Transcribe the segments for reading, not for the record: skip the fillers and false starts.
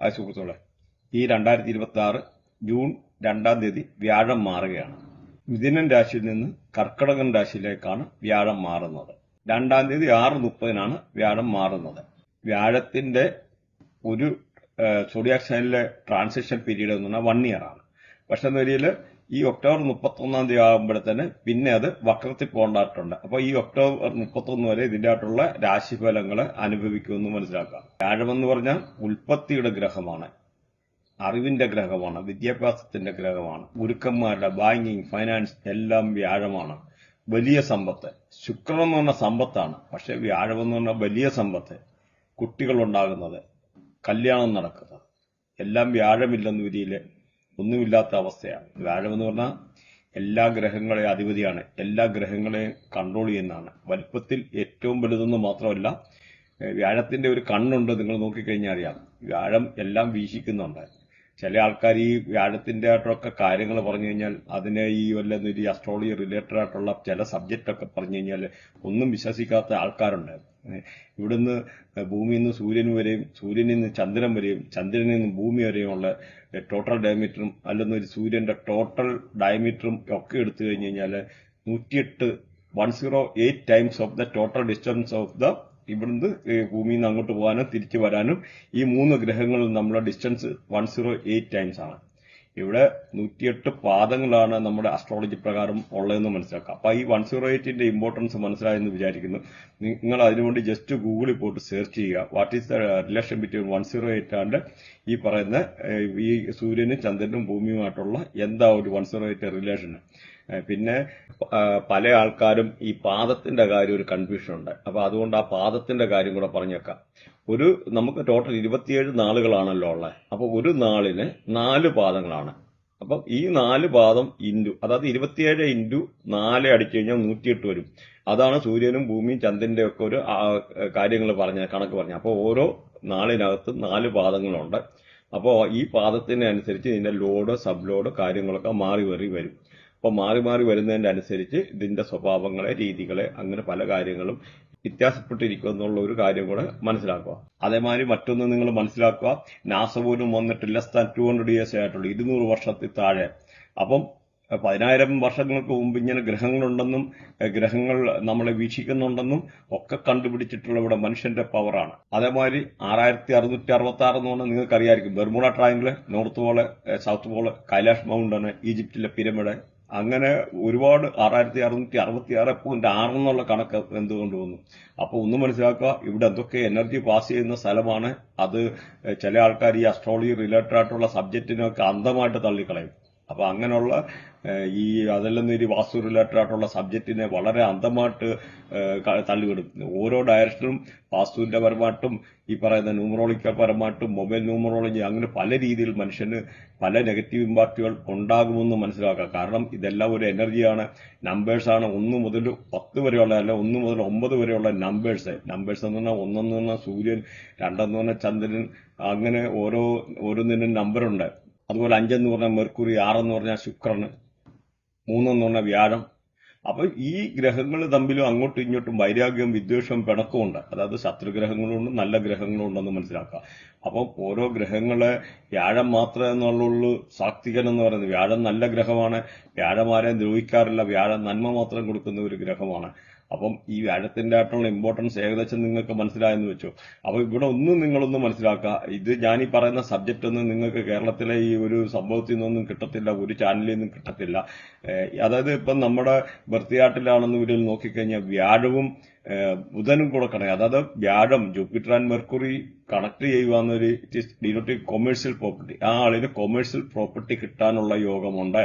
ആ സുഹൃത്തുക്കളെ, ഈ 2026 ജൂൺ 2-ാം തീയതി വ്യാഴം മാറുകയാണ്. മിഥുനൻ രാശിയിൽ നിന്ന് കർക്കടകൻ രാശിയിലേക്കാണ് വ്യാഴം മാറുന്നത്. 2-ാം തീയതി 6:30 വ്യാഴം മാറുന്നത്. വ്യാഴത്തിന്റെ ഒരു സോഡിയാക് സൈനിലെ ട്രാൻസിഷൻ പീരീഡ് എന്ന് പറഞ്ഞാൽ 1 ഇയർ ആണ്. പക്ഷെ നിലയിൽ ഈ ഒക്ടോബർ 31-ാം തീയതി ആകുമ്പോഴത്തേന് പിന്നെ അത് വക്രത്തിൽ പോകേണ്ടതായിട്ടുണ്ട്. അപ്പൊ ഈ ഒക്ടോബർ 31 വരെ ഇതിന്റെ ആയിട്ടുള്ള രാശിഫലങ്ങൾ അനുഭവിക്കുമെന്ന് മനസ്സിലാക്കാം. വ്യാഴമെന്ന് പറഞ്ഞാൽ ഉൽപ്പത്തിയുടെ ഗ്രഹമാണ്, അറിവിന്റെ ഗ്രഹമാണ്, വിദ്യാഭ്യാസത്തിന്റെ ഗ്രഹമാണ്, ഗുരുക്കന്മാരുടെ ബാങ്കിങ്, ഫൈനാൻസ് എല്ലാം വ്യാഴമാണ്. വലിയ സമ്പത്ത്, ശുക്രൻ എന്ന് പറഞ്ഞ സമ്പത്താണ്. പക്ഷെ വ്യാഴമെന്ന് പറഞ്ഞ വലിയ സമ്പത്ത്, കുട്ടികൾ ഉണ്ടാകുന്നത്, കല്യാണം നടക്കുന്നത് എല്ലാം വ്യാഴമില്ലെന്ന രീതിയിൽ ഒന്നുമില്ലാത്ത അവസ്ഥയാണ്. വ്യാഴമെന്ന് പറഞ്ഞാൽ എല്ലാ ഗ്രഹങ്ങളെയും അധിപതിയാണ്, എല്ലാ ഗ്രഹങ്ങളെയും കൺട്രോൾ ചെയ്യുന്നതാണ്. വലുപ്പത്തിൽ ഏറ്റവും വലുതെന്ന് മാത്രമല്ല, വ്യാഴത്തിന്റെ ഒരു കണ്ണുണ്ട്, നിങ്ങൾ നോക്കിക്കഴിഞ്ഞാൽ അറിയാം. വ്യാഴം എല്ലാം വീക്ഷിക്കുന്നുണ്ട്. ചില ആൾക്കാർ ഈ വ്യാഴത്തിന്റെ ആയിട്ടൊക്കെ കാര്യങ്ങൾ പറഞ്ഞു കഴിഞ്ഞാൽ അതിനെ ഈ വല്ലൊരു അസ്ട്രോളജി റിലേറ്റഡ് ആയിട്ടുള്ള ചില സബ്ജക്റ്റ് ഒക്കെ പറഞ്ഞു കഴിഞ്ഞാൽ ഒന്നും വിശ്വസിക്കാത്ത ആൾക്കാരുണ്ട്. ഇവിടുന്ന് ഭൂമിയിൽ നിന്ന് സൂര്യൻ വരെയും, സൂര്യനിൽ നിന്ന് ചന്ദ്രൻ വരെയും, ചന്ദ്രനിൽ നിന്ന് ഭൂമി വരെയുമുള്ള ടോട്ടൽ ഡയമീറ്ററും അല്ലെങ്കിൽ ഒരു സൂര്യന്റെ ടോട്ടൽ ഡയമീറ്ററും ഒക്കെ എടുത്തു കഴിഞ്ഞു കഴിഞ്ഞാൽ 108 times of the total distance of the ഇവിടുന്ന് ഭൂമിയിൽ നിന്ന് അങ്ങോട്ട് പോകാനും തിരിച്ചു വരാനും ഈ 3 ഗ്രഹങ്ങളിൽ നമ്മളെ ഡിസ്റ്റൻസ് 108 ടൈംസ് ആണ്. ഇവിടെ 108 പാദങ്ങളാണ് നമ്മുടെ അസ്ട്രോളജി പ്രകാരം ഉള്ളതെന്ന് മനസ്സിലാക്കാം. അപ്പൊ ഈ 108ന്റെ ഇമ്പോർട്ടൻസ് മനസ്സിലായെന്ന് വിചാരിക്കുന്നു. നിങ്ങൾ അതിനുവേണ്ടി ജസ്റ്റ് ഗൂഗിളിൽ പോയിട്ട് സെർച്ച് ചെയ്യുക, what is the relation between 108 and ഈ പറയുന്ന ഈ സൂര്യനും ചന്ദ്രനും ഭൂമിയുമായിട്ടുള്ള എന്താ ഒരു 108 റിലേഷൻ. പിന്നെ പല ആൾക്കാരും ഈ പാദത്തിന്റെ കാര്യം ഒരു കൺഫ്യൂഷൻ ഉണ്ട്. അപ്പൊ അതുകൊണ്ട് ആ പാദത്തിന്റെ കാര്യം കൂടെ പറഞ്ഞേക്കാം. നമുക്ക് ടോട്ടൽ 27 നാളുകളാണല്ലോ ഉള്ളത്. അപ്പൊ ഒരു നാളിന് 4 പാദങ്ങളാണ്. അപ്പം ഈ 4 പാദം അതായത് 27 ഇൻറ്റു 4 അടിച്ചു കഴിഞ്ഞാൽ 108 വരും. അതാണ് സൂര്യനും ഭൂമിയും ചന്ദ്രന്റെ ഒക്കെ ഒരു കാര്യങ്ങൾ കണക്ക് പറഞ്ഞ. അപ്പോൾ ഓരോ നാളിനകത്ത് 4 പാദങ്ങളുണ്ട്. അപ്പോൾ ഈ പാദത്തിനനുസരിച്ച് ഇതിന്റെ ലോഡ്, സബ് ലോഡ് കാര്യങ്ങളൊക്കെ മാറി വരും. അപ്പൊ മാറി വരുന്നതിന്റെ അനുസരിച്ച് ഇതിന്റെ സ്വഭാവങ്ങളെ, രീതികളെ, അങ്ങനെ പല കാര്യങ്ങളും വ്യത്യാസപ്പെട്ടിരിക്കും എന്നുള്ള ഒരു കാര്യം കൂടെ മനസ്സിലാക്കുക. അതേമാതിരി മറ്റൊന്ന് നിങ്ങൾ മനസ്സിലാക്കുക, നാസ പോലും വന്നിട്ട് ലെസ് ദാൻ 200 ഇയേഴ്സ് ആയിട്ടുള്ളൂ, 200 വർഷത്തിൽ താഴെ. അപ്പം 10,000 വർഷങ്ങൾക്ക് മുമ്പ് ഇങ്ങനെ ഗ്രഹങ്ങളുണ്ടെന്നും ഗ്രഹങ്ങൾ നമ്മളെ വീക്ഷിക്കുന്നുണ്ടെന്നും ഒക്കെ കണ്ടുപിടിച്ചിട്ടുള്ള ഇവിടെ മനുഷ്യന്റെ പവറാണ്. അതേമാതിരി 6666 എന്ന് പറഞ്ഞാൽ നിങ്ങൾക്ക് അറിയാമായിരിക്കും. Bermuda triangle, north pole, south pole, Kailash mountain, ഈജിപ്തിലെ പിരമിഡ്, അങ്ങനെ ഒരുപാട് 6666.6 എന്നുള്ള കണക്ക് എന്തുകൊണ്ട് വന്നു. അപ്പൊ ഒന്ന് മനസ്സിലാക്കുക, ഇവിടെ എന്തൊക്കെ എനർജി പാസ് ചെയ്യുന്ന സ്ഥലമാണ്. അത് ചില ആൾക്കാർ ഈ അസ്ട്രോളജി റിലേറ്റഡ് ആയിട്ടുള്ള സബ്ജക്റ്റിനൊക്കെ അന്ധമായിട്ട് തള്ളിക്കളയും. അപ്പൊ അങ്ങനെയുള്ള ഈ അതെല്ലാം ഒരു വാസ്തു റിലേറ്റഡ് ആയിട്ടുള്ള സബ്ജക്റ്റിനെ വളരെ അന്ധമായിട്ട് തള്ളിവിടും. ഓരോ ഡയറക്ഷനും വാസ്തുവിന്റെ പരമായിട്ടും ഈ പറയുന്ന ന്യൂമറോളജിക്കൽ പരമായിട്ടും മൊബൈൽ ന്യൂമറോളജി അങ്ങനെ പല രീതിയിൽ മനുഷ്യന് പല നെഗറ്റീവ് ഇമ്പാക്റ്റുകൾ ഉണ്ടാകുമെന്ന് മനസ്സിലാക്കാം. കാരണം ഇതെല്ലാം ഒരു എനർജിയാണ്, നമ്പേഴ്സാണ്. 1 മുതൽ 10 വരെയുള്ള, അല്ല 1 മുതൽ 9 വരെയുള്ള നമ്പേഴ്സ് എന്ന് പറഞ്ഞാൽ 1 എന്ന് പറഞ്ഞാൽ സൂര്യൻ, 2 എന്ന് പറഞ്ഞാൽ ചന്ദ്രൻ, അങ്ങനെ ഓരോന്നിനും നമ്പറുണ്ട്. അതുപോലെ 5 എന്ന് പറഞ്ഞാൽ മെർക്കുറി, 6 എന്ന് പറഞ്ഞാൽ ശുക്രന്, 3 എന്ന് പറഞ്ഞാൽ വ്യാഴം. അപ്പൊ ഈ ഗ്രഹങ്ങൾ തമ്മിലും അങ്ങോട്ടും ഇങ്ങോട്ടും വൈരാഗ്യവും വിദ്വേഷവും പിണക്കവും ഉണ്ട്. അതായത് ശത്രുഗ്രഹങ്ങളുണ്ട്, നല്ല ഗ്രഹങ്ങളും ഉണ്ടെന്ന് മനസ്സിലാക്കുക. അപ്പം ഓരോ ഗ്രഹങ്ങളെ വ്യാഴം മാത്രമേ എന്നുള്ളൂ സാത്വികൻ എന്ന് പറയുന്നത്. വ്യാഴം നല്ല ഗ്രഹമാണ്, വ്യാഴം ആരെയും ദ്രോഹിക്കാറില്ല, വ്യാഴം നന്മ മാത്രം കൊടുക്കുന്ന ഒരു ഗ്രഹമാണ്. അപ്പം ഈ വ്യാഴത്തിന്റെ ആയിട്ടുള്ള ഇമ്പോർട്ടൻസ് ഏകദേശം നിങ്ങൾക്ക് മനസ്സിലായെന്ന് വെച്ചു. അപ്പൊ ഇവിടെ നിങ്ങളൊന്നും മനസ്സിലാക്കുക, ഇത് ഞാൻ ഈ പറയുന്ന സബ്ജക്റ്റ് ഒന്നും നിങ്ങൾക്ക് കേരളത്തിലെ ഈ ഒരു സംഭവത്തിൽ നിന്നൊന്നും കിട്ടത്തില്ല, ഒരു ചാനലിൽ നിന്നും കിട്ടത്തില്ല. അതായത് ഇപ്പം നമ്മുടെ ബർത്തിയാട്ടിലാണെന്ന് ഇതിൽ നോക്കിക്കഴിഞ്ഞാൽ വ്യാഴവും ബുധനും കൂടെ കണക്ട്, അതായത് വ്യാഴം, ജൂപ്പിറ്റർ ആൻഡ് മെർക്കുറി കണക്ട് ചെയ്യുക എന്നൊരു it is denoting commercial property. ആ ആളിന് കൊമേഴ്സ്യൽ പ്രോപ്പർട്ടി കിട്ടാനുള്ള യോഗമുണ്ട്.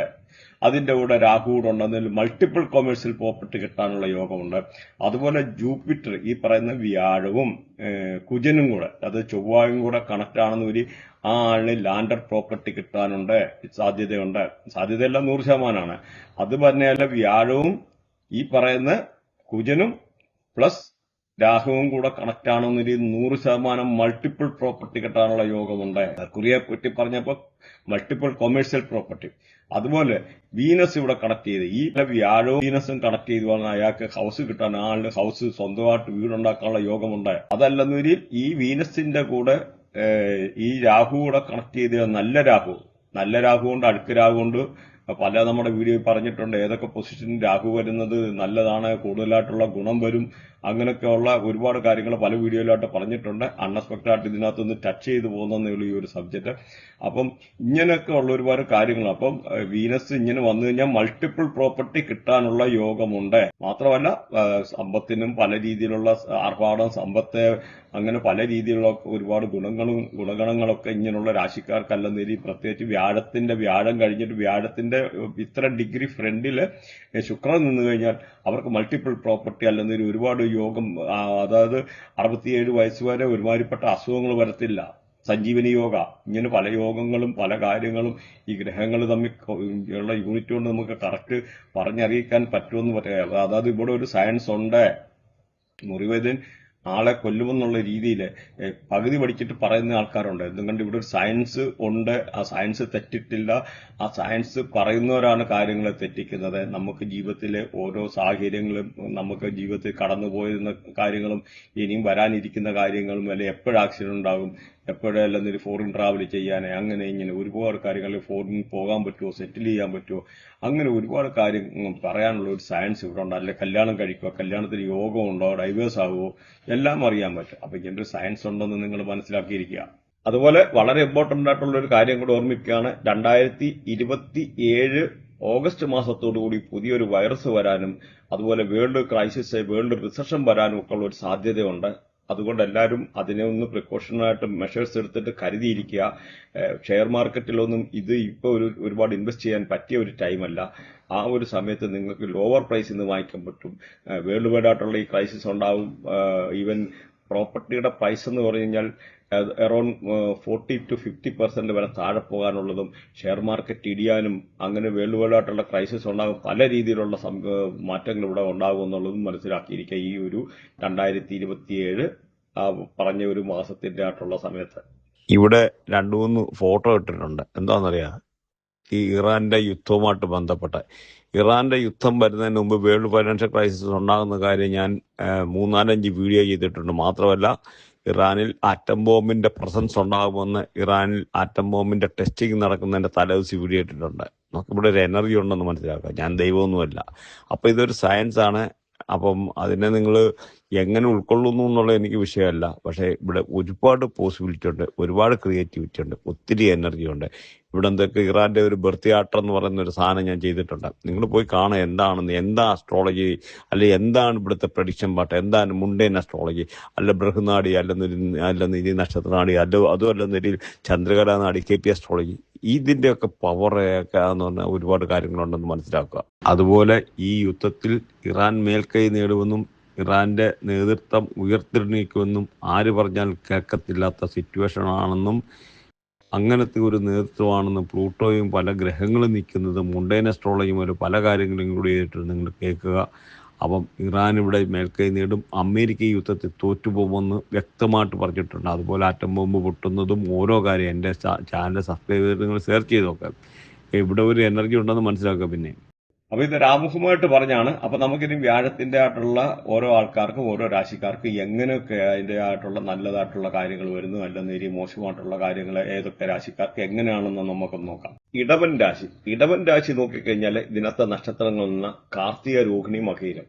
അതിന്റെ കൂടെ രാഹു കൂടെ ഉണ്ടെന്നതിൽ മൾട്ടിപ്പിൾ കൊമേഴ്സ്യൽ പ്രോപ്പർട്ടി കിട്ടാനുള്ള യോഗമുണ്ട്. അതുപോലെ ജൂപ്പിറ്റർ, ഈ പറയുന്ന വ്യാഴവും കുജനും കൂടെ, അത് ചൊവ്വായും കൂടെ കണക്ട് ആണെന്ന് ആ ആളിന് ലാൻഡർ പ്രോപ്പർട്ടി കിട്ടാനുണ്ട്, സാധ്യതയുണ്ട്. സാധ്യതയല്ല 100%. അത് പറഞ്ഞാൽ വ്യാഴവും ഈ പറയുന്ന കുജനും പ്ലസ് രാഹുവും കൂടെ കണക്ട് ആണെന്നൊരു 100% മൾട്ടിപ്പിൾ പ്രോപ്പർട്ടി കിട്ടാനുള്ള യോഗമുണ്ട്. കുറിയെ പറ്റി പറഞ്ഞപ്പോൾ മൾട്ടിപ്പിൾ കൊമേഴ്സ്യൽ പ്രോപ്പർട്ടി. അതുപോലെ വീനസ് ഇവിടെ കണക്ട് ചെയ്ത്, ഈ വ്യാഴവും വീനസും കണക്ട് ചെയ്ത് പറഞ്ഞാൽ അയാൾക്ക് ഹൗസ് കിട്ടാൻ, ആളുടെ ഹൗസ് സ്വന്തമായിട്ട് വീടുണ്ടാക്കാനുള്ള യോഗമുണ്ട്. അതല്ലെന്നൊരു ഈ വീനസിന്റെ കൂടെ ഈ രാഹു കൂടെ കണക്ട് ചെയ്ത് നല്ല രാഹു കൊണ്ട് അടുക്ക് രാഹു കൊണ്ട് പല നമ്മുടെ വീഡിയോയിൽ പറഞ്ഞിട്ടുണ്ട് ഏതൊക്കെ പൊസിഷനിൽ രാഹു വരുന്നത് നല്ലതാണ്, കൂടുതലായിട്ടുള്ള ഗുണം വരും, അങ്ങനെയൊക്കെയുള്ള ഒരുപാട് കാര്യങ്ങൾ പല വീഡിയോയിലായിട്ട് പറഞ്ഞിട്ടുണ്ട്. അൺഎക്സ്പെക്ടഡ് ആയിട്ട് ഇതിനകത്തൊന്ന് ടച്ച് ചെയ്ത് പോകുന്നതേ ഉള്ളൂ ഈ ഒരു സബ്ജക്ട്. അപ്പം ഇങ്ങനെയൊക്കെ ഉള്ള ഒരുപാട് കാര്യങ്ങൾ. അപ്പം വീനസ് ഇങ്ങനെ വന്നു കഴിഞ്ഞാൽ മൾട്ടിപ്പിൾ പ്രോപ്പർട്ടി കിട്ടാനുള്ള യോഗമുണ്ട്. മാത്രമല്ല സമ്പത്തിനും പല രീതിയിലുള്ള ആർഭാടം, സമ്പത്ത്, അങ്ങനെ പല രീതിയിലുള്ള ഒരുപാട് ഗുണഗണങ്ങളൊക്കെ ഇങ്ങനെയുള്ള രാശിക്കാർക്കല്ലെന്നേരി പ്രത്യേകിച്ച് വ്യാഴം കഴിഞ്ഞിട്ട് വ്യാഴത്തിന്റെ ഇത്ര ഡിഗ്രി ഫ്രണ്ടില് ശുക്രൻ നിന്ന് കഴിഞ്ഞാൽ അവർക്ക് മൾട്ടിപ്പിൾ പ്രോപ്പർട്ടി അല്ലെന്നൊരു ഒരുപാട് യോഗം, അതായത് 67 വയസ്സ് വരെ ഒരുമാതിരിപ്പെട്ട അസുഖങ്ങൾ വരത്തില്ല. സഞ്ജീവനി യോഗ, ഇങ്ങനെ പല യോഗങ്ങളും പല കാര്യങ്ങളും ഈ ഗ്രഹങ്ങൾ തമ്മിൽ ഉള്ള യൂണിറ്റ് കൊണ്ട് നമുക്ക് കറക്റ്റ് പറഞ്ഞറിയിക്കാൻ പറ്റുമെന്ന് പറയാം. അതായത് ഇവിടെ ഒരു സയൻസ് ഉണ്ട്. മുറിവേദൻ ആളെ കൊല്ലുമെന്നുള്ള രീതിയിൽ പകുതി പഠിച്ചിട്ട് പറയുന്ന ആൾക്കാരുണ്ട്. എന്തുകൊണ്ട് ഇവിടെ ഒരു സയൻസ് ഉണ്ട്, ആ സയൻസ് തെറ്റിട്ടില്ല. ആ സയൻസ് പറയുന്നവരാണ് കാര്യങ്ങളെ തെറ്റിക്കുന്നത്. നമുക്ക് ജീവിതത്തിലെ ഓരോ സാഹചര്യങ്ങളും, നമുക്ക് ജീവിതത്തിൽ കടന്നുപോയിരുന്ന കാര്യങ്ങളും ഇനിയും വരാനിരിക്കുന്ന കാര്യങ്ങളും, അല്ലെങ്കിൽ എപ്പോഴും ആക്സിഡന്റ് ഉണ്ടാകും, എപ്പോഴെല്ലാം ഒരു ഫോറിൻ ട്രാവൽ ചെയ്യാൻ, അങ്ങനെ ഇങ്ങനെ ഒരുപാട് കാര്യങ്ങൾ, ഫോറിൻ പോകാൻ പറ്റുമോ, സെറ്റിൽ ചെയ്യാൻ പറ്റുമോ, അങ്ങനെ ഒരുപാട് കാര്യങ്ങൾ പറയാനുള്ള ഒരു സയൻസ് ഇവിടെ ഉണ്ട്. അല്ലെ കല്യാണം കഴിക്കുക, കല്യാണത്തിന് യോഗം ഉണ്ടോ, ഡൈവേഴ്സ് ആകുമോ, എല്ലാം അറിയാൻ പറ്റും. അപ്പൊ ഇങ്ങനെ ഒരു സയൻസ് ഉണ്ടെന്ന് നിങ്ങൾ മനസ്സിലാക്കിയിരിക്കുക. അതുപോലെ വളരെ ഇമ്പോർട്ടന്റ് ആയിട്ടുള്ള ഒരു കാര്യം കൂടെ ഓർമ്മിക്കുകയാണ്. 2027 ഓഗസ്റ്റ് മാസത്തോടുകൂടി പുതിയൊരു വൈറസ് വരാനും അതുപോലെ വേൾഡ് റിസഷൻ വരാനും ഒക്കെ ഉള്ള ഒരു സാധ്യതയുണ്ട്. അതുകൊണ്ട് എല്ലാവരും അതിനെ ഒന്ന് പ്രിക്കോഷനായിട്ട് മെഷേഴ്സ് എടുത്തിട്ട് കരുതിയിരിക്കുക. ഷെയർ മാർക്കറ്റിലൊന്നും ഇത് ഇപ്പോൾ ഒരുപാട് ഇൻവെസ്റ്റ് ചെയ്യാൻ പറ്റിയ ഒരു ടൈമല്ല. ആ ഒരു സമയത്ത് നിങ്ങൾക്ക് ലോവർ പ്രൈസിൽ നിന്ന് വാങ്ങിക്കാൻ പറ്റും. വേൾഡ് വൈഡ് ആയിട്ടുള്ള ഈ ക്രൈസിസ് ഉണ്ടാവും. ഈവൻ പ്രോപ്പർട്ടിയുടെ പ്രൈസ് എന്ന് പറഞ്ഞു കഴിഞ്ഞാൽ അറൌണ്ട് 40 to 50% വരെ താഴെ പോകാനുള്ളതും ഷെയർ മാർക്കറ്റ് ഇടിയാനും അങ്ങനെ വേൾഡ് വൈഡ് ആയിട്ടുള്ള ക്രൈസിസ് ഉണ്ടാകും. പല രീതിയിലുള്ള മാറ്റങ്ങൾ ഇവിടെ ഉണ്ടാകും എന്നുള്ളതും മനസ്സിലാക്കിയിരിക്കുക. ഈ ഒരു 2027 പറഞ്ഞ ഒരു മാസത്തിന്റെ ആയിട്ടുള്ള സമയത്ത് ഇവിടെ 2-3 ഫോട്ടോ ഇട്ടിട്ടുണ്ട്. എന്താണെന്നറിയാം, ഈ ഇറാന്റെ യുദ്ധവുമായിട്ട് ബന്ധപ്പെട്ട ഇറാന്റെ യുദ്ധം വരുന്നതിന് മുമ്പ് വേൾഡ് ഫൈനാൻഷ്യൽ ക്രൈസിസ് ഉണ്ടാകുന്ന കാര്യം ഞാൻ 3-4-5 വീഡിയോ ചെയ്തിട്ടുണ്ട്. മാത്രമല്ല ഇറാനിൽ ആറ്റം ബോംബിന്റെ പ്രസൻസ് ഉണ്ടാകുമെന്ന്, ഇറാനിൽ ആറ്റം ബോംബിന്റെ ടെസ്റ്റിംഗ് നടക്കുന്നതിന്റെ തലേദിവസം വീഡിയോ ഇട്ടിട്ടുണ്ട്. നമുക്കിവിടെ ഒരു എനർജി ഉണ്ടെന്ന് മനസ്സിലാക്കാം. ഞാൻ ദൈവമൊന്നുമല്ല. അപ്പൊ ഇതൊരു സയൻസ് ആണ്. അപ്പം അതിനെ നിങ്ങൾ എങ്ങനെ ഉൾക്കൊള്ളുന്നു എന്നുള്ളത് എനിക്ക് വിഷയമല്ല. പക്ഷേ ഇവിടെ ഒരുപാട് പോസിബിലിറ്റി ഉണ്ട്, ഒരുപാട് ക്രിയേറ്റിവിറ്റി ഉണ്ട്, ഒത്തിരി എനർജി ഉണ്ട്. ഇവിടെ എന്തൊക്കെ ഇറാന്റെ ഒരു ബർത്തിയാട്ടം എന്ന് പറയുന്ന ഒരു സാധനം ഞാൻ ചെയ്തിട്ടുണ്ട്. നിങ്ങൾ പോയി കാണുക എന്താണെന്ന്, എന്താ അസ്ട്രോളജി, അല്ലെ എന്താണ് ഇവിടുത്തെ പ്രഡിക്ഷൻ പാട്ട്, എന്താണ് മുണ്ടേൻ അസ്ട്രോളജി, അല്ല ബൃഹനാടി, അല്ലെന്നൊരു നക്ഷത്രനാടി, അതുമല്ലെന്നൊരു ചന്ദ്രകലാ നാടി, KP അസ്ട്രോളജി, ഇതിന്റെയൊക്കെ പവറൊക്കെ എന്ന് പറഞ്ഞാൽ ഒരുപാട് കാര്യങ്ങളുണ്ടെന്ന് മനസ്സിലാക്കുക. അതുപോലെ ഈ യുദ്ധത്തിൽ ഇറാൻ മേൽക്കൈ നേടുമെന്നും ഇറാന്റെ നേതൃത്വം ഉയർത്തെഴുന്നേക്കുമെന്നും ആര് പറഞ്ഞാൽ കേൾക്കത്തില്ലാത്ത സിറ്റുവേഷൻ ആണെന്നും, അങ്ങനത്തെ ഒരു നേതൃത്വമാണെന്നും, പ്ലൂട്ടോയും പല ഗ്രഹങ്ങളും നിൽക്കുന്നതും മുണ്ടേൻ അസ്ട്രോളജിയും ഒരു പല കാര്യങ്ങളും ഇൻക്ലൂഡ് ചെയ്തിട്ട് നിങ്ങൾ കേൾക്കുക. അപ്പം ഇറാൻ ഇവിടെ മേൽക്കൈ നേടും, അമേരിക്ക ഈ യുദ്ധത്തിൽ തോറ്റുപോകുമെന്ന് വ്യക്തമായിട്ട് പറഞ്ഞിട്ടുണ്ട്. അതുപോലെ ആറ്റം ബോംബ് പൊട്ടുന്നതും ഓരോ കാര്യം എൻ്റെ ചാനൽ സബ്സ്ക്രൈബ് ചെയ്തിട്ട് നിങ്ങൾ സെർച്ച് ചെയ്ത് നോക്കാം. ഇവിടെ ഒരു എനർജി ഉണ്ടെന്ന് മനസ്സിലാക്കുക. പിന്നെ അപ്പൊ ഇത് രാമുഖമായിട്ട് പറഞ്ഞാണ്. അപ്പൊ നമുക്കിനി വ്യാഴത്തിന്റെ ആയിട്ടുള്ള ഓരോ ആൾക്കാർക്കും ഓരോ രാശിക്കാർക്കും എങ്ങനെയൊക്കെ അതിന്റെ ആയിട്ടുള്ള നല്ലതായിട്ടുള്ള കാര്യങ്ങൾ വരുന്നു, അല്ലെന്നേരി മോശമായിട്ടുള്ള കാര്യങ്ങൾ ഏതൊക്കെ രാശിക്കാർക്ക് എങ്ങനെയാണെന്ന് നമുക്കൊന്ന് നോക്കാം. ഇടവൻ രാശി നോക്കിക്കഴിഞ്ഞാൽ ഇതിനകത്തെ നക്ഷത്രങ്ങൾ നിന്ന് കാർത്തിക, രോഹിണി, മകയിരം.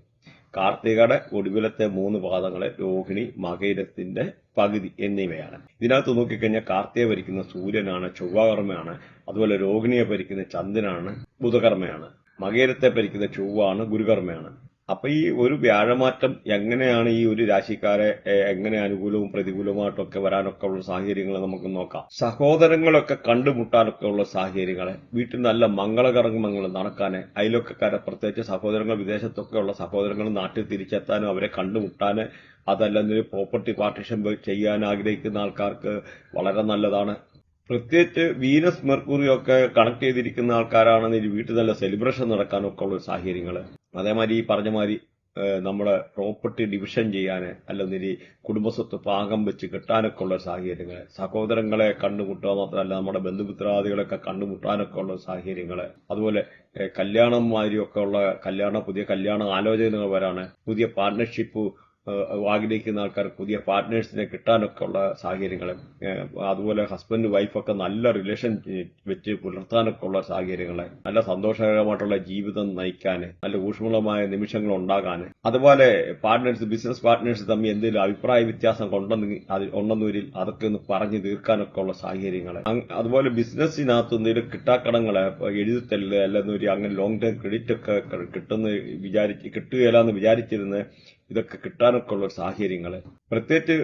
കാർത്തികയുടെ ഒടുവിലത്തെ 3 പാദങ്ങളെ രോഹിണി, മകയിരത്തിന്റെ പകുതി എന്നിവയാണ്. ഇതിനകത്ത് നോക്കിക്കഴിഞ്ഞാൽ കാർത്തിക ഭരിക്കുന്ന സൂര്യനാണ്, ചൊവ്വാകർമ്മയാണ്. അതുപോലെ രോഹിണിയെ ഭരിക്കുന്ന ചന്ദ്രനാണ്, ബുധകർമ്മയാണ്. മകയിരത്തെ ഭരിക്കുന്ന ചൊവ്വാണ്, ഗുരുകർമ്മയാണ്. അപ്പൊ ഈ ഒരു വ്യാഴമാറ്റം എങ്ങനെയാണ് ഈ ഒരു രാശിക്കാരെ എങ്ങനെ അനുകൂലവും പ്രതികൂലവുമായിട്ടൊക്കെ വരാനൊക്കെ ഉള്ള സാഹചര്യങ്ങൾ നമുക്ക് നോക്കാം. സഹോദരങ്ങളൊക്കെ കണ്ടുമുട്ടാനൊക്കെ ഉള്ള സാഹചര്യങ്ങളെ, വീട്ടിൽ നല്ല മംഗളകർമ്മങ്ങൾ നടക്കാന്, അയൽവക്കക്കാരെ പ്രത്യേകിച്ച് സഹോദരങ്ങൾ, വിദേശത്തൊക്കെ ഉള്ള സഹോദരങ്ങൾ നാട്ടിൽ തിരിച്ചെത്താനും അവരെ കണ്ടുമുട്ടാന്, അതല്ലെന്നൊരു പ്രോപ്പർട്ടി പാർട്ടീഷൻ ചെയ്യാൻ ആഗ്രഹിക്കുന്ന ആൾക്കാർക്ക് വളരെ നല്ലതാണ്. പ്രത്യേകിച്ച് വീനസ് മെർക്കുറി ഒക്കെ കണക്ട് ചെയ്തിരിക്കുന്ന ആൾക്കാരാണെന്ന് ഈ വീട്ടിൽ നല്ല സെലിബ്രേഷൻ നടക്കാനൊക്കെ ഉള്ള സാഹചര്യങ്ങൾ. അതേമാതിരി ഈ പറഞ്ഞ മാതിരി നമ്മുടെ പ്രോപ്പർട്ടി ഡിവിഷൻ ചെയ്യാൻ, അല്ലെങ്കിൽ കുടുംബസ്വത്ത് പാകം വെച്ച് കിട്ടാനൊക്കെ ഉള്ള സാഹചര്യങ്ങൾ, സഹോദരങ്ങളെ കണ്ടുമുട്ടുക മാത്രമല്ല നമ്മുടെ ബന്ധുമിത്രാദികളൊക്കെ കണ്ടുമുട്ടാനൊക്കെ ഉള്ള സാഹചര്യങ്ങൾ, അതുപോലെ കല്യാണം മാതിരിയൊക്കെ ഉള്ള പുതിയ കല്യാണ ആലോചനകൾ വരാണ്, പുതിയ പാർട്ട്ണർഷിപ്പ് ആഗ്രഹിക്കുന്ന ആൾക്കാർ പുതിയ പാർട്ട്നേഴ്സിനെ കിട്ടാനൊക്കെ ഉള്ള സാഹചര്യങ്ങൾ, അതുപോലെ ഹസ്ബൻഡ് വൈഫൊക്കെ നല്ല റിലേഷൻ വെച്ച് പുലർത്താനൊക്കെ ഉള്ള സാഹചര്യങ്ങൾ, നല്ല സന്തോഷകരമായിട്ടുള്ള ജീവിതം നയിക്കാൻ, നല്ല ഊഷ്മളമായ നിമിഷങ്ങൾ ഉണ്ടാകാൻ, അതുപോലെ ബിസിനസ് പാർട്ട്നേഴ്സ് തമ്മിൽ എന്തെങ്കിലും അഭിപ്രായ വ്യത്യാസം ഉണ്ടെന്നൂരിൽ അതൊക്കെ ഒന്ന് പറഞ്ഞു തീർക്കാനൊക്കെ ഉള്ള സാഹചര്യങ്ങൾ, അതുപോലെ ബിസിനസ്സിനകത്ത് എന്തെങ്കിലും കിട്ടാക്കടങ്ങള് എഴുതിത്തല്ല് അല്ലെന്നൂരി അങ്ങനെ ലോങ് ടൈം ക്രെഡിറ്റ് ഒക്കെ കിട്ടുകയില്ലെന്ന് വിചാരിച്ചിരുന്ന് ഇതൊക്കെ കിട്ടാനൊക്കെ ഉള്ള സാഹചര്യങ്ങൾ, പ്രത്യേകിച്ച്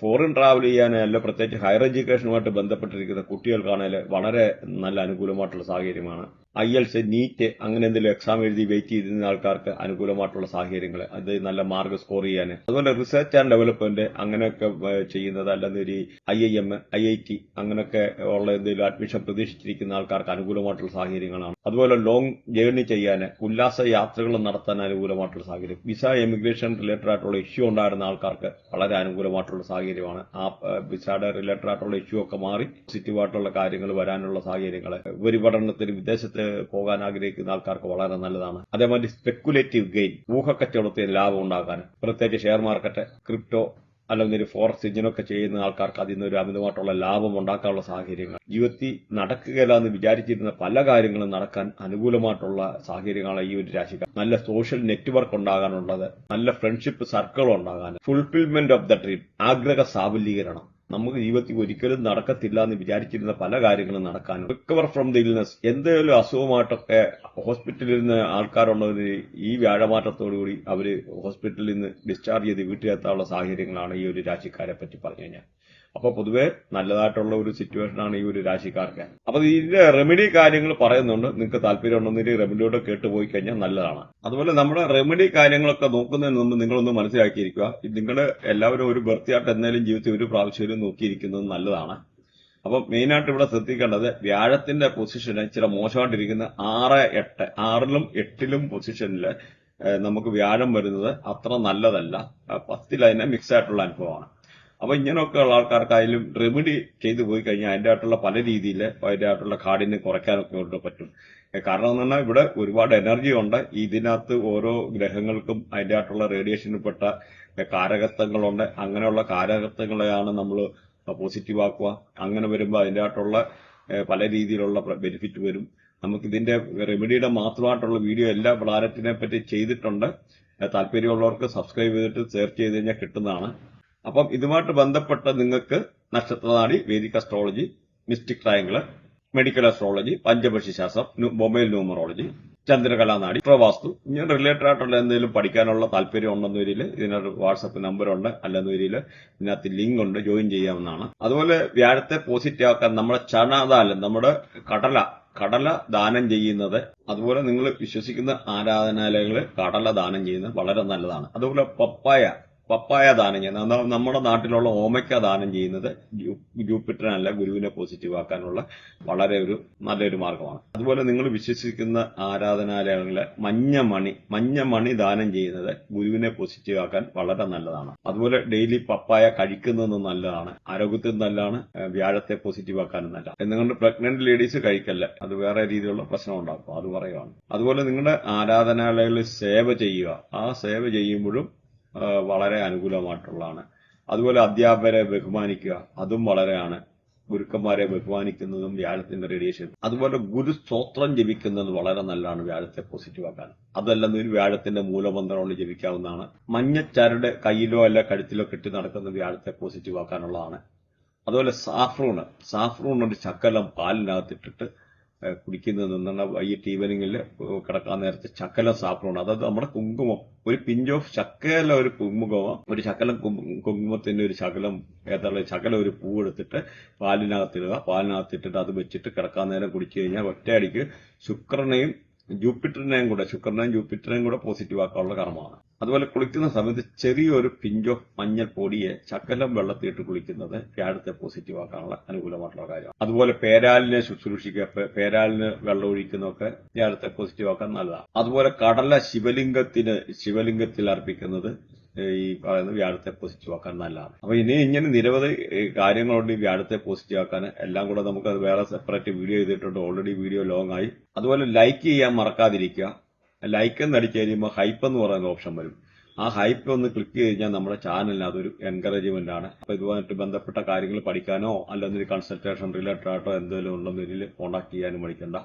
ഫോറിൻ ട്രാവൽ ചെയ്യാൻ അല്ല പ്രത്യേകിച്ച് ഹയർ എഡ്യൂക്കേഷനുമായിട്ട് ബന്ധപ്പെട്ടിരിക്കുന്ന കുട്ടികൾക്കാണെങ്കിൽ വളരെ നല്ല അനുകൂലമായിട്ടുള്ള സാഹചര്യമാണ്. IELTS, നീറ്റ് അങ്ങനെ എന്തെങ്കിലും എക്സാം എഴുതി വെയിറ്റ് ചെയ്തിരുന്ന ആൾക്കാർക്ക് അനുകൂലമായിട്ടുള്ള സാഹചര്യങ്ങൾ, അത് നല്ല മാർക്ക് സ്കോർ ചെയ്യാൻ, അതുപോലെ റിസർച്ച് ആൻഡ് ഡെവലപ്മെന്റ് അങ്ങനെയൊക്കെ ചെയ്യുന്നത് അല്ലെങ്കിൽ ഒരു IIM, IIT അങ്ങനെയൊക്കെ ഉള്ള എന്തെങ്കിലും അഡ്മിഷൻ പ്രതീക്ഷിച്ചിരിക്കുന്ന ആൾക്കാർക്ക് അനുകൂലമായിട്ടുള്ള സാഹചര്യങ്ങളാണ്. അതുപോലെ ലോങ് ജേർണി ചെയ്യാൻ, ഉല്ലാസ യാത്രകൾ നടത്താൻ അനുകൂലമായിട്ടുള്ള സാഹചര്യം, വിസ എമിഗ്രേഷൻ റിലേറ്റഡ് ആയിട്ടുള്ള ഇഷ്യൂ ഉണ്ടായിരുന്ന ആൾക്കാർക്ക് വളരെ അനുകൂലമായിട്ടുള്ള സാഹചര്യമാണ്. ആ വിസയുടെ റിലേറ്റഡ് ആയിട്ടുള്ള ഇഷ്യൂ ഒക്കെ മാറി പോസിറ്റീവായിട്ടുള്ള കാര്യങ്ങൾ വരാനുള്ള സാഹചര്യങ്ങൾ, ഉപരിപഠനത്തിന് വിദേശത്ത് പോകാൻ ആഗ്രഹിക്കുന്ന ആൾക്കാർക്ക് വളരെ നല്ലതാണ്. അതേമാതിരി സ്പെക്കുലേറ്റീവ് ഗെയിൻ, ഊഹക്കച്ചവടത്തിൽ ലാഭം ഉണ്ടാക്കാൻ, പ്രത്യേകിച്ച് ഷെയർ മാർക്കറ്റ്, ക്രിപ്റ്റോ അല്ലെങ്കിൽ ഫോറക്സ് ഇങ്ങനെയൊക്കെ ചെയ്യുന്ന ആൾക്കാർക്ക് അതിൽ നിന്നൊരു അമിതമായിട്ടുള്ള ലാഭം ഉണ്ടാക്കാനുള്ള സാഹചര്യങ്ങൾ, ജീവിതത്തിൽ നടക്കുകയില്ലെന്ന് വിചാരിച്ചിരുന്ന പല കാര്യങ്ങളും നടക്കാൻ അനുകൂലമായിട്ടുള്ള സാഹചര്യങ്ങളാണ് ഈ ഒരു രാശിക്കാർ. നല്ല സോഷ്യൽ നെറ്റ്വർക്ക് ഉണ്ടാകാനുള്ളത്, നല്ല ഫ്രണ്ട്ഷിപ്പ് സർക്കിൾ ഉണ്ടാകാൻ, ഫുൾഫിൽമെന്റ് ഓഫ് ദ ഡ്രീം, ആഗ്രഹ സാഫല്യീകരണം, നമുക്ക് ജീവിതത്തിൽ ഒരിക്കലും നടക്കത്തില്ല എന്ന് വിചാരിച്ചിരുന്ന പല കാര്യങ്ങളും നടക്കാനും, റിക്കവർ ഫ്രം ദി ഇൽനെസ്, എന്തെങ്കിലും അസുഖമായിട്ടൊക്കെ ഹോസ്പിറ്റലിൽ നിന്ന് ആൾക്കാരുള്ളവര് ഈ വ്യാഴമാറ്റത്തോടുകൂടി അവര് ഹോസ്പിറ്റലിൽ നിന്ന് ഡിസ്ചാർജ് ചെയ്ത് വീട്ടിലെത്താനുള്ള സാഹചര്യങ്ങളാണ് ഈ ഒരു രാശിക്കാരെ പറ്റി പറഞ്ഞു കഴിഞ്ഞാൽ. അപ്പൊ പൊതുവെ നല്ലതായിട്ടുള്ള ഒരു സിറ്റുവേഷനാണ് ഈ ഒരു രാശിക്കാർക്ക്. അപ്പൊ ഇതിന്റെ റെമഡി കാര്യങ്ങൾ പറയുന്നുണ്ട്, നിങ്ങൾക്ക് താല്പര്യം ഉണ്ടെങ്കിൽ റെമഡിയോടെ കേട്ടുപോയി കഴിഞ്ഞാൽ നല്ലതാണ്. അതുപോലെ നമ്മുടെ റെമഡി കാര്യങ്ങളൊക്കെ നോക്കുന്നതിന് മുമ്പ് നിങ്ങളൊന്ന് മനസ്സിലാക്കിയിരിക്കുക, നിങ്ങൾ എല്ലാവരും ഒരു ബർത്തിയായിട്ട് എന്തായാലും ജീവിതത്തിൽ ഒരു പ്രാവശ്യം നോക്കിയിരിക്കുന്നത് നല്ലതാണ്. അപ്പം മെയിനായിട്ട് ഇവിടെ ശ്രദ്ധിക്കേണ്ടത് വ്യാഴത്തിന്റെ പൊസിഷൻ ഇച്ചിരി മോശമായിട്ടിരിക്കുന്ന 6, 8, 6ലും 8ലും പൊസിഷനിൽ നമുക്ക് വ്യാഴം വരുന്നത് അത്ര നല്ലതല്ല. 10ൽ അതിനെ മിക്സ് ആയിട്ടുള്ള അനുഭവമാണ്. അപ്പൊ ഇങ്ങനെയൊക്കെ ഉള്ള ആൾക്കാർക്കായാലും റെമഡി ചെയ്തു പോയി കഴിഞ്ഞാൽ അതിന്റെ ആയിട്ടുള്ള പല രീതിയിൽ അതിന്റെ ആയിട്ടുള്ള കാഠിന്യം കുറയ്ക്കാനൊക്കെ കൊണ്ട് പറ്റും. കാരണം എന്ന് പറഞ്ഞാൽ ഇവിടെ ഒരുപാട് എനർജി ഉണ്ട്. ഇതിനകത്ത് ഓരോ ഗ്രഹങ്ങൾക്കും അതിന്റെ ആയിട്ടുള്ള റേഡിയേഷനിൽപ്പെട്ട കാരകത്വങ്ങളുണ്ട്. അങ്ങനെയുള്ള കാരകത്വങ്ങളെയാണ് നമ്മൾ പോസിറ്റീവ് ആക്കുക. അങ്ങനെ വരുമ്പോൾ അതിന്റെ ആയിട്ടുള്ള പല രീതിയിലുള്ള ബെനിഫിറ്റ് വരും. നമുക്കിതിന്റെ റെമഡിയുടെ മാത്രമായിട്ടുള്ള വീഡിയോ എല്ലാ പ്ലാനറ്റിനെ പറ്റി ചെയ്തിട്ടുണ്ട്. താല്പര്യമുള്ളവർക്ക് സബ്സ്ക്രൈബ് ചെയ്തിട്ട് സെർച്ച് ചെയ്ത് കഴിഞ്ഞാൽ കിട്ടുന്നതാണ്. അപ്പം ഇതുമായിട്ട് ബന്ധപ്പെട്ട നിങ്ങൾക്ക് നക്ഷത്രനാടി, Vedic astrology, mystic triangle, medical astrology, പഞ്ചപക്ഷി ശാസ്ത്രം, മൊബൈൽ ന്യൂമറോളജി, ചന്ദ്രകലാനാടി, പ്രവാസ്തു ഇങ്ങനെ റിലേറ്റഡ് ആയിട്ടുള്ള എന്തെങ്കിലും പഠിക്കാനുള്ള താല്പര്യം ഉണ്ടെന്ന വരിയിൽ ഇതിനൊരു വാട്സപ്പ് നമ്പറുണ്ട്. അല്ലെന്ന വരിയിൽ ഇതിനകത്ത് ലിങ്ക് ഉണ്ട്, ജോയിൻ ചെയ്യാവുന്നതാണ്. അതുപോലെ വ്യാഴത്തെ പോസിറ്റീവ് ആക്കാൻ നമ്മുടെ ചണദാനം, നമ്മുടെ കടല ദാനം ചെയ്യുന്നത്, അതുപോലെ നിങ്ങൾ വിശ്വസിക്കുന്ന ആരാധനാലയങ്ങളിൽ കടല ദാനം ചെയ്യുന്നത് വളരെ നല്ലതാണ്. അതുപോലെ പപ്പായ ദാനം ചെയ്യുന്നത്, നമ്മുടെ നാട്ടിലുള്ള ഓമയ്ക്ക ദാനം ചെയ്യുന്നത് ജൂപ്പിറ്ററിനല്ല ഗുരുവിനെ പോസിറ്റീവ് ആക്കാനുള്ള വളരെ നല്ലൊരു മാർഗമാണ്. അതുപോലെ നിങ്ങൾ വിശ്വസിക്കുന്ന ആരാധനാലയങ്ങളിലെ മഞ്ഞമണി ദാനം ചെയ്യുന്നത് ഗുരുവിനെ പോസിറ്റീവ് ആക്കാൻ വളരെ നല്ലതാണ്. അതുപോലെ ഡെയിലി പപ്പായ കഴിക്കുന്നത് നല്ലതാണ്, ആരോഗ്യത്തിന് നല്ലതാണ്, വ്യാഴത്തെ പോസിറ്റീവ് ആക്കാനും നല്ല. എന്നുകൊണ്ട് പ്രഗ്നന്റ് ലേഡീസ് കഴിക്കല്ല, അത് വേറെ രീതിയിലുള്ള പ്രശ്നം ഉണ്ടാക്കും, അത് പറയുവാണ്. അതുപോലെ നിങ്ങളുടെ ആരാധനാലയങ്ങളിൽ സേവ ചെയ്യുക, ആ സേവ ചെയ്യുമ്പോഴും വളരെ അനുകൂലമായിട്ടുള്ളതാണ്. അതുപോലെ അധ്യാപകരെ ബഹുമാനിക്കുക, അതും വളരെയാണ്. ഗുരുക്കന്മാരെ ബഹുമാനിക്കുന്നതും വ്യാഴത്തിന്റെ റേഡിയേഷൻ. അതുപോലെ ഗുരുസ്തോത്രം ജപിക്കുന്നത് വളരെ നല്ലതാണ് വ്യാഴത്തെ പോസിറ്റീവ് ആക്കാൻ. അതല്ലെന്നൊരു വ്യാഴത്തിന്റെ മൂലമന്ത്രം കൊണ്ട് ജപിക്കാവുന്നതാണ്. മഞ്ഞച്ചരട് കയ്യിലോ അല്ല കഴുത്തിലോ കെട്ടി നടക്കുന്ന വ്യാഴത്തെ പോസിറ്റീവ് ആക്കാനുള്ളതാണ്. അതുപോലെ സാഫ്രൂൺ ഒരു ശകലം പാലിനകത്തിട്ടിട്ട് കുടിക്കുന്നത് നിന്നാണ് വൈകിട്ട് ഈവനിങ്ങിൽ കിടക്കാൻ നേരത്തെ ശകലം സാഫ്രൂൺ, അതായത് നമ്മുടെ കുങ്കുമം, ഒരു പിഞ്ച് ഓഫ് ശകലം ഒരു കുങ്കുമം, ഒരു ശകലം കുങ്കുമത്തിന്റെ ഒരു ശകലം ഒരു പൂ എടുത്തിട്ട് പാലിനകത്തിടുക. പാലിനകത്തിട്ടിട്ട് അത് വെച്ചിട്ട് കിടക്കാൻ നേരം കുടിച്ചു കഴിഞ്ഞാൽ ഒറ്റയടിക്ക് ശുക്രനെയും ജൂപ്പിറ്ററിനെയും കൂടെ പോസിറ്റീവ് ആക്കാനുള്ള കർമ്മമാണ്. അതുപോലെ കുളിക്കുന്ന സമയത്ത് ചെറിയൊരു പിഞ്ച് ഓഫ് മഞ്ഞൾ പൊടിയെ ശകലം വെള്ളത്തിയിട്ട് കുളിക്കുന്നത് വ്യാഴത്തെ പോസിറ്റീവ് ആക്കാനുള്ള അനുകൂലമായിട്ടുള്ള കാര്യമാണ്. അതുപോലെ പേരാലിനെ ശുശ്രൂഷിക്കുക, പേരാലിന് വെള്ളം ഒഴിക്കുന്നതൊക്കെ വ്യാഴത്തെ പോസിറ്റീവ് ആക്കാൻ നല്ലതാണ്. അതുപോലെ കടല ശിവലിംഗത്തിൽ അർപ്പിക്കുന്നത് ഈ പറയുന്ന വ്യാഴത്തെ പോസിറ്റീവ് ആക്കാൻ നല്ലതാണ്. അപ്പൊ ഇങ്ങനെ നിരവധി കാര്യങ്ങളുണ്ട് ഈ വ്യാഴത്തെ പോസിറ്റീവ് ആക്കാൻ. എല്ലാം കൂടെ നമുക്ക് അത് വേറെ സെപ്പറേറ്റ് വീഡിയോ ചെയ്തിട്ടുണ്ട്, ഓൾറെഡി വീഡിയോ ലോങ് ആയി. അതുപോലെ ലൈക്ക് ചെയ്യാൻ മറക്കാതിരിക്കുക. ലൈക്ക് എന്ന് അടിച്ചു കഴിയുമ്പോൾ ഹൈപ്പ് എന്ന് പറയുന്ന ഓപ്ഷൻ വരും. ആ ഹൈപ്പ് ഒന്ന് ക്ലിക്ക് കഴിഞ്ഞാൽ നമ്മുടെ ചാനലിന് അതൊരു എൻകറേജ്മെന്റ് ആണ്. അപ്പൊ ഇതുമായിട്ട് ബന്ധപ്പെട്ട കാര്യങ്ങൾ പഠിക്കാനോ അല്ലെങ്കിൽ കൺസൾട്ടേഷൻ റിലേറ്റഡ് ആയിട്ടോ എന്തെങ്കിലും ഉണ്ടെന്ന് ഇതിൽ കോൺടാക്ട് ചെയ്യാനും മടിക്കണ്ട.